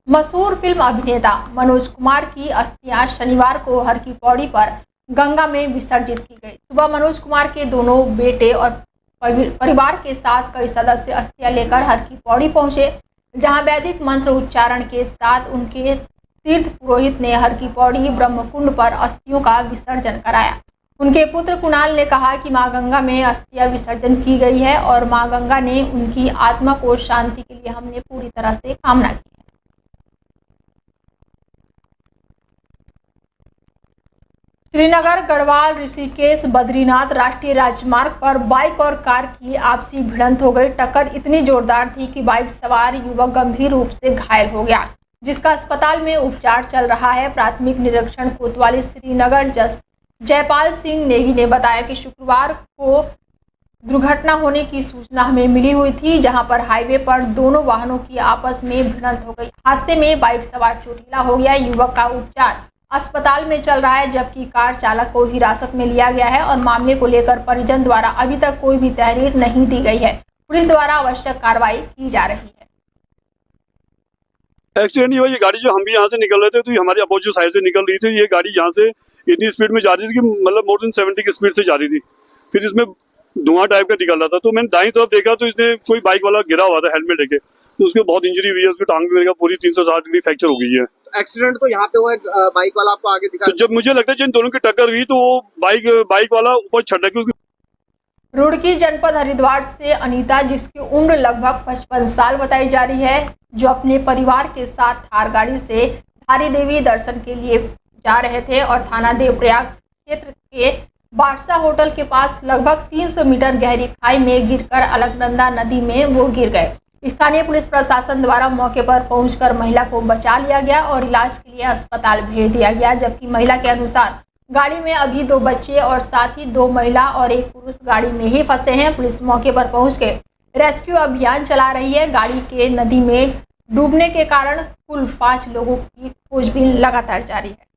मशहूर फिल्म अभिनेता मनोज कुमार की अस्थियां शनिवार को हर की पौड़ी पर गंगा में विसर्जित की गई। सुबह मनोज कुमार के दोनों बेटे और परिवार के साथ कई सदस्य अस्थियां लेकर हर की पौड़ी पहुंचे, जहां वैदिक मंत्र उच्चारण के साथ उनके तीर्थ पुरोहित ने हर की पौड़ी ब्रह्मकुंड पर अस्थियों का विसर्जन कराया। उनके पुत्र कुणाल ने कहा कि मां गंगा में अस्थियां विसर्जन की गई है और मां गंगा ने उनकी आत्मा को शांति के लिए हमने पूरी तरह से कामना की है। श्रीनगर गढ़वाल ऋषिकेश बद्रीनाथ राष्ट्रीय राजमार्ग पर बाइक और कार की आपसी भिड़ंत हो गई। टक्कर इतनी जोरदार थी कि बाइक सवार युवक गंभीर रूप से घायल हो गया, जिसका अस्पताल में उपचार चल रहा है। प्राथमिक निरीक्षण कोतवाली श्रीनगर जयपाल सिंह नेगी ने बताया कि शुक्रवार को दुर्घटना होने की सूचना हमें मिली हुई थी, जहां पर हाईवे पर दोनों वाहनों की आपस में भिड़ंत हो गई। हादसे में बाइक सवार चोटिला हो गया। युवक का उपचार अस्पताल में चल रहा है, जबकि कार चालक को हिरासत में लिया गया है और मामले को लेकर परिजन द्वारा अभी तक कोई भी तहरीर नहीं दी गई है। पुलिस द्वारा आवश्यक कार्रवाई की जा रही है। एक्सीडेंट हुआ, ये गाड़ी जो हम भी यहाँ से निकल रहे थे तो ये हमारी अपोजिट साइड से निकल रही थी। ये गाड़ी यहाँ से इतनी स्पीड में जा रही थी कि मतलब मोर देन 70 की स्पीड से जा रही थी। फिर इसमें धुआं टाइप का निकल रहा था, तो मैंने दाईं तरफ देखा तो इसमें कोई बाइक वाला गिरा हुआ था हेलमेट लेके, तो उसको बहुत इंजरी हुई है। उसकी टांग में मेरे पूरी 360 डिग्री फ्रैक्चर हो गई है। एक्सीडेंट तो यहाँ पे हुआ है, बाइक वाला आपको आगे दिखा। तो जब मुझे लगता है जिन दोनों की टक्कर हुई तो वो बाइक वाला ऊपर छटक गया। रुड़की जनपद हरिद्वार से अनीता, जिसकी उम्र लगभग 55 साल बताई जा रही है, जो अपने परिवार के साथ थार गाड़ी से धारी देवी दर्शन के लिए जा रहे थे और थाना देवप्रयाग क्षेत्र के बादशाह होटल के पास लगभग 300 मीटर गहरी खाई में गिरकर अलकनंदा नदी में वो गिर गए। स्थानीय पुलिस प्रशासन द्वारा मौके पर पहुंचकर महिला को बचा लिया गया और इलाज के लिए अस्पताल भेज दिया गया, जबकि महिला के अनुसार गाड़ी में अभी 2 बच्चे और साथ ही 2 महिला और 1 पुरुष गाड़ी में ही फंसे हैं। पुलिस मौके पर पहुंच के रेस्क्यू अभियान चला रही है। गाड़ी के नदी में डूबने के कारण कुल 5 लोगों की खोजबीन लगातार जारी है।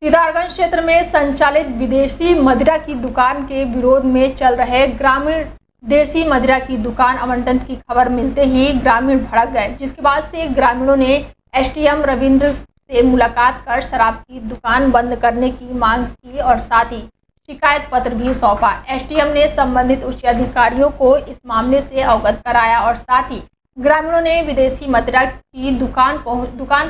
सिद्धार्थगंज क्षेत्र में संचालित विदेशी मदिरा की दुकान के विरोध में चल रहे ग्रामीण देसी मदिरा की दुकान आवंटन की खबर मिलते ही ग्रामीण भड़क गए, जिसके बाद से ग्रामीणों ने एसडीएम रविंद्र से मुलाकात कर शराब की दुकान बंद करने की मांग की और साथ ही शिकायत पत्र भी सौंपा। एसडीएम ने संबंधित उच्च अधिकारियों को इस मामले से अवगत कराया और साथ ही ग्रामीणों ने विदेशी मदिरा की दुकान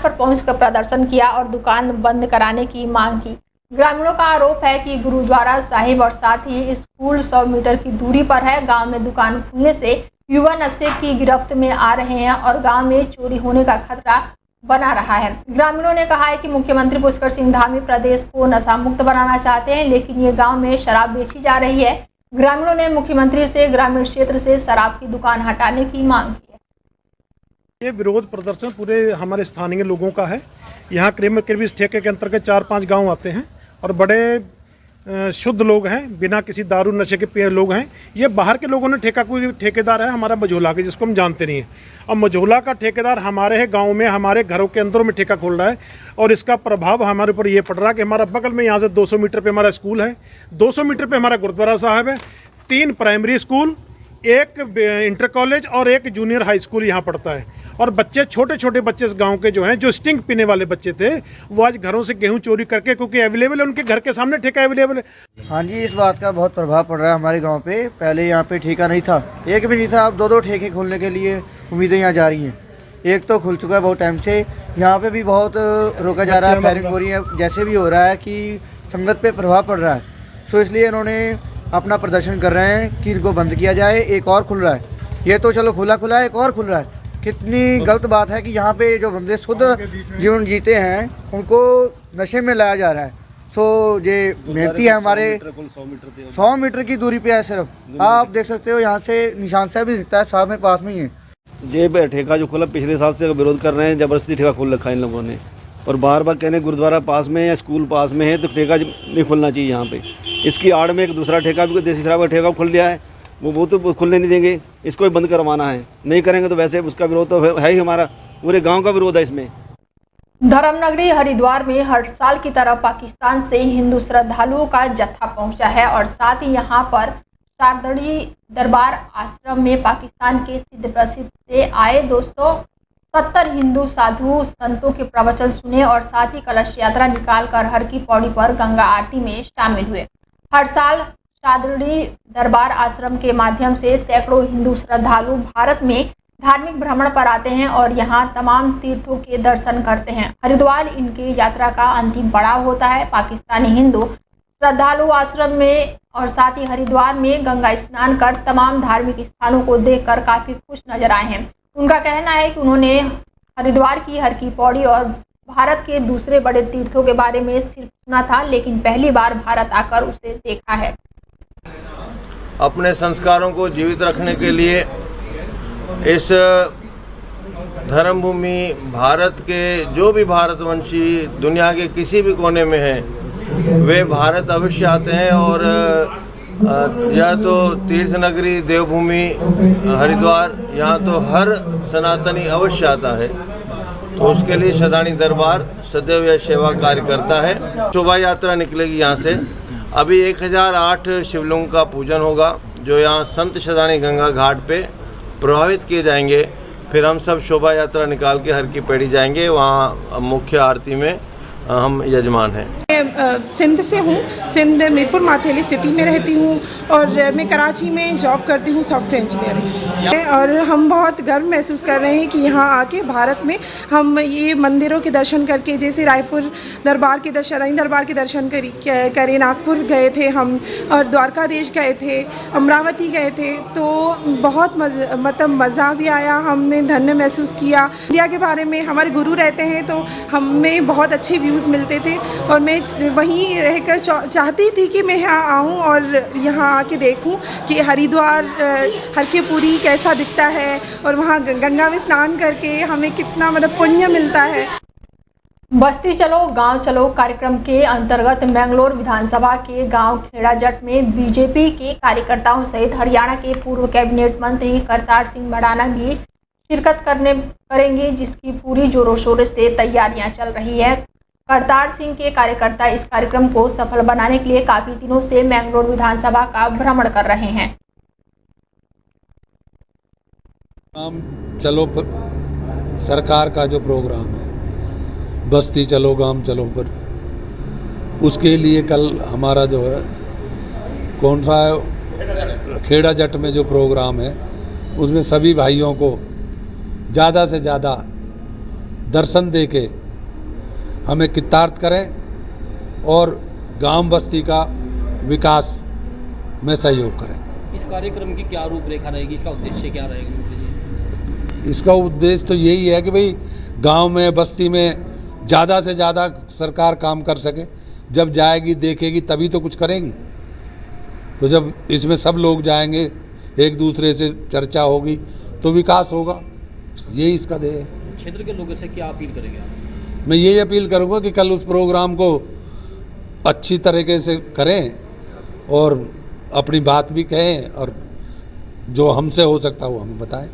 पर पहुंचकर प्रदर्शन किया और दुकान बंद कराने की मांग की। ग्रामीणों का आरोप है कि गुरुद्वारा साहिब और साथ ही स्कूल 100 मीटर की दूरी पर है। गांव में दुकान खुलने से युवा नशे की गिरफ्त में आ रहे हैं और गांव में चोरी होने का खतरा बना रहा है। ग्रामीणों ने कहा है कि मुख्यमंत्री पुष्कर सिंह धामी प्रदेश को नशा मुक्त बनाना चाहते हैं, लेकिन ये गाँव में शराब बेची जा रही है। ग्रामीणों ने मुख्यमंत्री से ग्रामीण क्षेत्र से शराब की दुकान हटाने की मांग की है। ये विरोध प्रदर्शन पूरे हमारे स्थानीय लोगों का है। यहाँ करीब इस ठेके के अंतर्गत 4-5 गांव आते हैं और बड़े शुद्ध लोग हैं, बिना किसी दारू नशे के पिए लोग हैं। ये बाहर के लोगों ने कोई ठेकेदार है हमारा मझोला के, जिसको हम जानते नहीं हैं। अब मझोला का ठेकेदार हमारे है गांव में, हमारे घरों के अंदर में ठेका खोल रहा है और इसका प्रभाव हमारे ऊपर ये पड़ रहा है कि हमारा बगल में यहाँ से 200 मीटर पे हमारा स्कूल है, 200 मीटर पे हमारा गुरुद्वारा साहब है, 3 प्राइमरी स्कूल, 1 इंटर कॉलेज और 1 जूनियर हाई स्कूल यहाँ पढ़ता है। और बच्चे छोटे बच्चे इस गांव के जो हैं, जो स्टिंग पीने वाले बच्चे थे, वो आज घरों से गेहूं चोरी करके, क्योंकि अवेलेबल है उनके घर के सामने ठेका अवेलेबल है। हाँ जी, इस बात का बहुत प्रभाव पड़ रहा है हमारे गांव पे। पहले यहाँ पे ठेका नहीं था, एक भी नहीं था। अब 2-2 ठेके खोलने के लिए उम्मीदें यहाँ जा रही हैं। एक तो खुल चुका है बहुत टाइम से, यहाँ पे भी बहुत रोका जा रहा है, फायरिंग हो रही है। जैसे भी हो रहा है कि संगत पे प्रभाव पड़ रहा है, सो इसलिए इन्होंने अपना प्रदर्शन कर रहे हैं कि इनको बंद किया जाए। एक और खुल रहा है, ये तो चलो खुला है, एक और खुल रहा है। कितनी गलत बात है कि यहाँ पे जो बंदे शुद्ध जीवन जीते हैं उनको नशे में लाया जा रहा है। सो ये मेहनती है हमारे 100 मीटर की दूरी पे है सिर्फ। आप देख सकते हो यहाँ से निशान साहब भी दिखता है, साहब में पास में ही है। ये ठेका जो खुला पिछले साल से विरोध कर रहे हैं, जबरदस्ती ठेका खोल रखा है इन लोगों ने और बार कहने गुरुद्वारा पास में या स्कूल पास में है तो ठेका नहीं खुलना चाहिए यहाँ पे। इसकी आड़ में एक दूसरा ठेका भी देसी शराब का ठेका खुल लिया है, वो तो खुलने नहीं देंगे, इसको भी बंद करवाना है। नहीं करेंगे तो वैसे उसका विरोध तो है ही, हमारा पूरे गांव का विरोध है इसमें। धर्मनगरी हरिद्वार में हर साल की तरह पाकिस्तान से हिंदू श्रद्धालुओं का जत्था पहुंचा है और साथ ही यहां पर शारदड़ी दरबार आश्रम में पाकिस्तान के सिद्ध प्रसिद्ध से आए 270 हिंदू साधु संतों के प्रवचन सुने और साथ ही कलश यात्रा निकालकर हर की पौड़ी पर गंगा आरती में शामिल हुए। हर साल शारदड़ी दरबार आश्रम के माध्यम से सैकड़ों हिंदू श्रद्धालु भारत में धार्मिक भ्रमण पर आते हैं और यहां तमाम तीर्थों के दर्शन करते हैं। हरिद्वार इनकी यात्रा का अंतिम पड़ाव होता है। पाकिस्तानी हिंदू श्रद्धालु आश्रम में और साथ ही हरिद्वार में गंगा स्नान कर तमाम धार्मिक स्थानों को देखकर काफी खुश नजर आए हैं। उनका कहना है कि उन्होंने हरिद्वार की हर की पौड़ी और भारत के दूसरे बड़े तीर्थों के बारे में सिर्फ सुना था, लेकिन पहली बार भारत आकर उसे देखा है। अपने संस्कारों को जीवित रखने के लिए इस धर्मभूमि भारत के जो भी भारतवंशी दुनिया के किसी भी कोने में हैं वे भारत अवश्य आते हैं। और यह तो तीर्थ नगरी देवभूमि हरिद्वार, यहाँ तो हर सनातनी अवश्य आता है। तो उसके लिए शदानी दरबार सदैव यह सेवा कार्य करता है। शोभा यात्रा निकलेगी यहाँ से। अभी 1008 शिवलिंग का पूजन होगा जो यहाँ संत शदानी गंगा घाट पे प्रभावित किए जाएंगे। फिर हम सब शोभा यात्रा निकाल के हर की पेड़ी जाएंगे। वहाँ मुख्य आरती में हम यजमान हैं। सिंध से हूँ, सिंध मीरपुर माथेली सिटी में रहती हूँ और मैं कराची में जॉब करती हूँ सॉफ्टवेयर इंजीनियरिंग। और हम बहुत गर्व महसूस कर रहे हैं कि यहाँ आके भारत में हम ये मंदिरों के दर्शन करके, जैसे रायपुर दरबार के दर्शन करे, नागपुर गए थे हम और द्वारकाधीश गए थे, अमरावती गए थे। तो बहुत मतलब मज़ा भी आया, हमने धन्य महसूस किया। इंडिया के बारे में हमारे गुरु रहते हैं तो हमें बहुत अच्छे व्यूज़ मिलते थे और मैं वहीं रहकर चाहती थी कि मैं यहाँ आऊँ और यहाँ आके देखूँ कि हरिद्वार हर की पूरी कैसा दिखता है और वहाँ गंगा में स्नान करके हमें कितना मतलब पुण्य मिलता है। बस्ती चलो गांव चलो कार्यक्रम के अंतर्गत मैंगलोर विधानसभा के गांव खेड़ा जट में बीजेपी के कार्यकर्ताओं सहित हरियाणा के पूर्व कैबिनेट मंत्री करतार सिंह मडाना भी शिरकत करेंगे, जिसकी पूरी जोरों शोरों से तैयारियां चल रही है। करतार सिंह के कार्यकर्ता इस कार्यक्रम को सफल बनाने के लिए काफी दिनों से मैंगलोर विधानसभा का भ्रमण कर रहे हैं। चलो सरकार का जो प्रोग्राम है बस्ती चलो गांव चलो पर, उसके लिए कल हमारा जो है कौन सा है खेड़ा जट में जो प्रोग्राम है उसमें सभी भाइयों को ज़्यादा से ज़्यादा दर्शन दे के हमें कृतार्थ करें और गांव बस्ती का विकास में सहयोग करें। इस कार्यक्रम की क्या रूपरेखा रहेगी, इसका उद्देश्य क्या रहेगा? इसका उद्देश्य तो यही है कि भाई गांव में बस्ती में ज़्यादा से ज़्यादा सरकार काम कर सके। जब जाएगी देखेगी तभी तो कुछ करेगी। तो जब इसमें सब लोग जाएंगे, एक दूसरे से चर्चा होगी तो विकास होगा। यही इसका ध्येय है। क्षेत्र के लोगों से क्या अपील करेंगे आप? मैं यही अपील करूंगा कि कल उस प्रोग्राम को अच्छी तरीके से करें और अपनी बात भी कहें और जो हमसे हो सकता है वो हमें बताएं।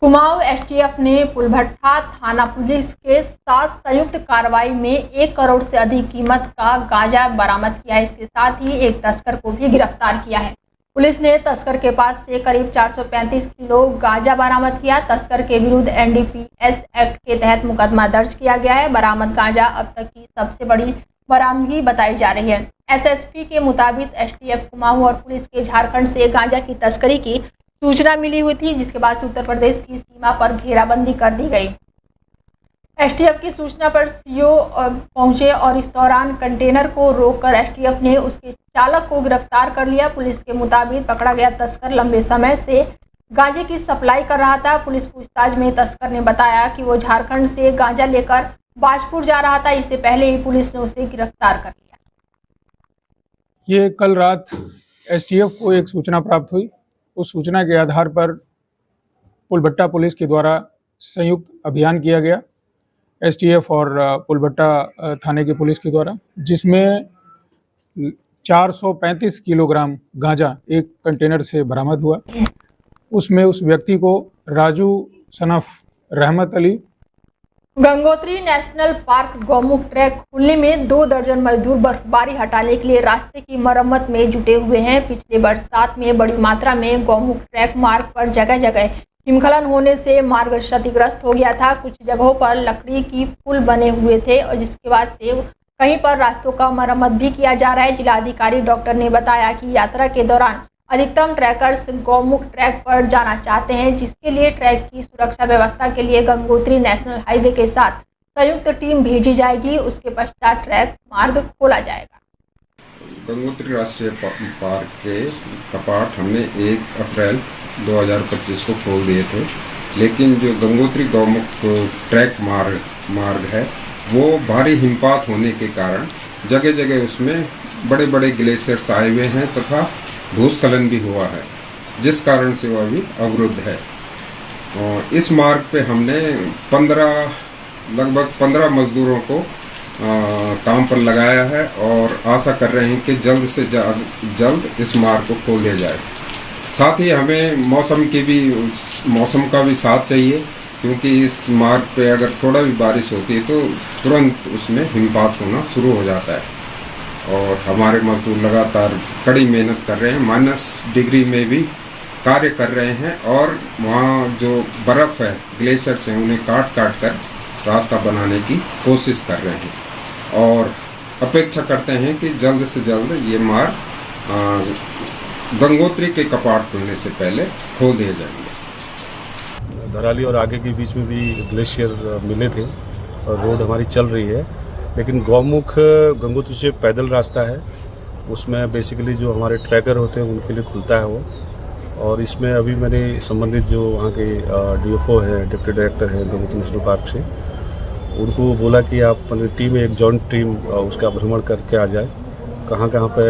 कुमाऊं एसटीएफ ने पुलभट्टा थाना पुलिस के साथ संयुक्त कार्रवाई में 1 करोड़ से अधिक कीमत का गांजा बरामद किया है। इसके साथ ही एक तस्कर को भी गिरफ्तार किया है। पुलिस ने तस्कर के पास से करीब 435 किलो गांजा बरामद किया। तस्कर के विरुद्ध एनडीपीएस एक्ट के तहत मुकदमा दर्ज किया गया है। बरामद गांजा अब तक की सबसे बड़ी बरामदगी बताई जा रही है। एसएसपी के मुताबिक एसटीएफ कुमाऊं और पुलिस के झारखंड से गांजा की तस्करी की सूचना मिली हुई थी, जिसके बाद से उत्तर प्रदेश की सीमा पर घेराबंदी कर दी गई। एसटीएफ की सूचना पर सीओ पहुंचे और इस दौरान कंटेनर को रोककर एसटीएफ ने उसके चालक को गिरफ्तार कर लिया। पुलिस के मुताबिक पकड़ा गया तस्कर लंबे समय से गांजे की सप्लाई कर रहा था। पुलिस पूछताछ में तस्कर ने बताया कि वो झारखंड से गांजा लेकर बाजपुर जा रहा था। इससे पहले ही पुलिस ने उसे गिरफ्तार कर लिया। ये कल रात एसटीएफ को एक सूचना प्राप्त हुई। उस सूचना के आधार पर पुलभट्टा पुलिस के द्वारा संयुक्त अभियान किया गया, एसटीएफ और पुलभट्टा थाने की पुलिस के द्वारा, जिसमें 435 किलोग्राम गांजा एक कंटेनर से बरामद हुआ। उसमें उस व्यक्ति को राजू सनफ रहमत Ali Gangotri national park Gaumukh track खुलने में 2 दर्जन मजदूर बर्फबारी हटाने के लिए रास्ते की मरम्मत में जुटे हुए हैं। पिछले बरसात में बड़ी मात्रा में गौमुख ट्रैक मार्ग पर जगह जगह हिमस्खलन होने से मार्ग क्षतिग्रस्त हो गया था। कुछ जगहों पर लकड़ी की पुल बने हुए थे और जिसके बाद से कहीं पर रास्तों का मरम्मत भी किया जा रहा है। जिलाधिकारी डॉक्टर ने बताया कि यात्रा के दौरान अधिकतम ट्रैकर्स गौमुख ट्रैक पर जाना चाहते हैं, जिसके लिए ट्रैक की सुरक्षा व्यवस्था के लिए गंगोत्री नेशनल हाईवे के साथ संयुक्त टीम भेजी जाएगी। उसके पश्चात ट्रैक मार्ग खोला जाएगा। गंगोत्री राष्ट्रीय पार्क के कपाट हमने 1 अप्रैल 2025 को खोल दिए थे, लेकिन जो गंगोत्री गौमुख ट्रैक मार्ग है वो भारी हिमपात होने के कारण जगह जगह उसमें बड़े बड़े ग्लेशियर्स आए हुए हैं तथा भूस्खलन भी हुआ है, जिस कारण से वह अभी अवरुद्ध है। और इस मार्ग पे हमने लगभग 15 मजदूरों को काम पर लगाया है और आशा कर रहे हैं कि जल्द से जल्द इस मार्ग को खोल दिया जाए। साथ ही हमें मौसम का भी साथ चाहिए, क्योंकि इस मार्ग पे अगर थोड़ा भी बारिश होती है तो तुरंत उसमें हिमपात होना शुरू हो जाता है। और हमारे मजदूर लगातार कड़ी मेहनत कर रहे हैं, -डिग्री में भी कार्य कर रहे हैं और वहाँ जो बर्फ़ है, ग्लेशियर्स हैं, उन्हें काट कर रास्ता बनाने की कोशिश कर रहे हैं और अपेक्षा करते हैं कि जल्द से जल्द ये मार्ग गंगोत्री के कपाट खुलने से पहले खोल दिए जाएंगे। धराली और आगे के बीच में भी ग्लेशियर मिले थे और रोड हमारी चल रही है, लेकिन गौमुख गंगोत्री से पैदल रास्ता है, उसमें बेसिकली जो हमारे ट्रैकर होते हैं उनके लिए खुलता है वो। और इसमें अभी मैंने संबंधित जो वहाँ के DFO हैं, डिप्टी डायरेक्टर हैं गंगोत्री नेशनल पार्क से, उनको बोला कि आप अपनी टीम एक जॉइंट टीम उसका भ्रमण करके आ जाए, कहाँ पे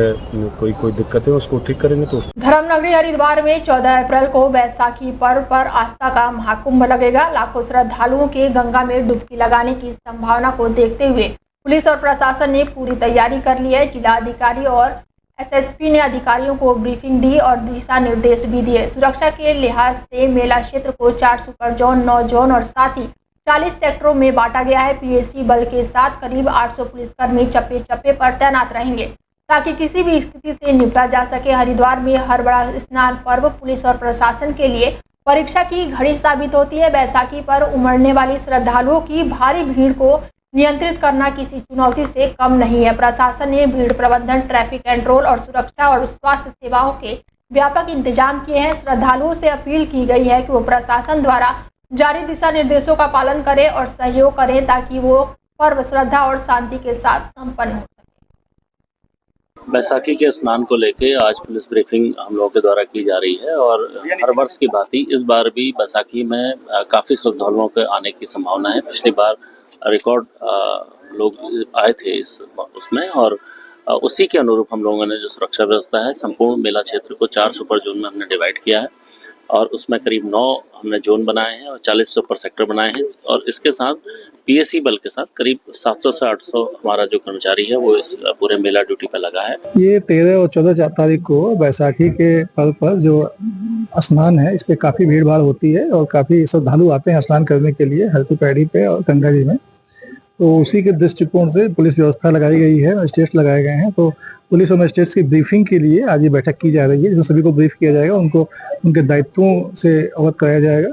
कोई दिक्कत है उसको ठीक करेंगे। तो धर्मनगरी हरिद्वार में 14 अप्रैल को बैसाखी पर्व पर आस्था का महाकुंभ लगेगा। लाखों श्रद्धालुओं के गंगा में डुबकी लगाने की संभावना को देखते हुए पुलिस और प्रशासन ने पूरी तैयारी कर ली है। जिलाधिकारी और SSP ने अधिकारियों को ब्रीफिंग दी और दिशा निर्देश भी दिए। सुरक्षा के लिहाज से मेला क्षेत्र को 4 सुपर जोन, 9 जोन और साथ ही 40 सेक्टरों में बांटा गया है। PAC बल के साथ करीब 800 पुलिसकर्मी चप्पे चप्पे पर तैनात रहेंगे ताकि किसी भी स्थिति से निपटा जा सके। हरिद्वार में हर बड़ा स्नान पर्व पुलिस और प्रशासन के लिए परीक्षा की घड़ी साबित होती है। बैसाखी पर उमड़ने वाली श्रद्धालुओं की भारी भीड़ को नियंत्रित करना किसी चुनौती से कम नहीं है। प्रशासन ने भीड़ प्रबंधन, ट्रैफिक कंट्रोल और सुरक्षा और स्वास्थ्य सेवाओं के व्यापक इंतजाम किए हैं। श्रद्धालुओं से अपील की गई है कि वो प्रशासन द्वारा जारी दिशा निर्देशों का पालन करें और सहयोग करें ताकि वो पर्व श्रद्धा और शांति के साथ संपन्न हो। बैसाखी के स्नान को लेके आज पुलिस ब्रीफिंग हम लोगों के द्वारा की जा रही है और हर वर्ष की भांति इस बार भी बैसाखी में काफ़ी श्रद्धालुओं के आने की संभावना है। पिछली बार रिकॉर्ड लोग आए थे उसमें और उसी के अनुरूप हम लोगों ने जो सुरक्षा व्यवस्था है संपूर्ण मेला क्षेत्र को 4 सुपर जोन में हमने डिवाइड किया है और उसमें करीब 9 हमने जोन बनाए हैं और 40 सुपर सेक्टर बनाए हैं और इसके साथ PAC बल के साथ करीब 700 से 800 हमारा जो कर्मचारी है वो इस पूरे मेला ड्यूटी पर लगा है। ये 13 और 14 तारीख को बैसाखी के पर्व पर जो स्नान है इस पे काफ़ी भीड़ भाड़ होती है और काफ़ी श्रद्धालु आते हैं स्नान करने के लिए हरकी पैड़ी पे और गंगा जी में। तो उसी के दृष्टिकोण से पुलिस व्यवस्था लगाई गई है, मजिस्ट्रेट्स लगाए गए हैं। तो पुलिस और मजिस्ट्रेट्स की ब्रीफिंग के लिए आज ये बैठक की जा रही है, जिसमें सभी को ब्रीफ किया जाएगा, उनको उनके दायित्वों से अवगत कराया जाएगा।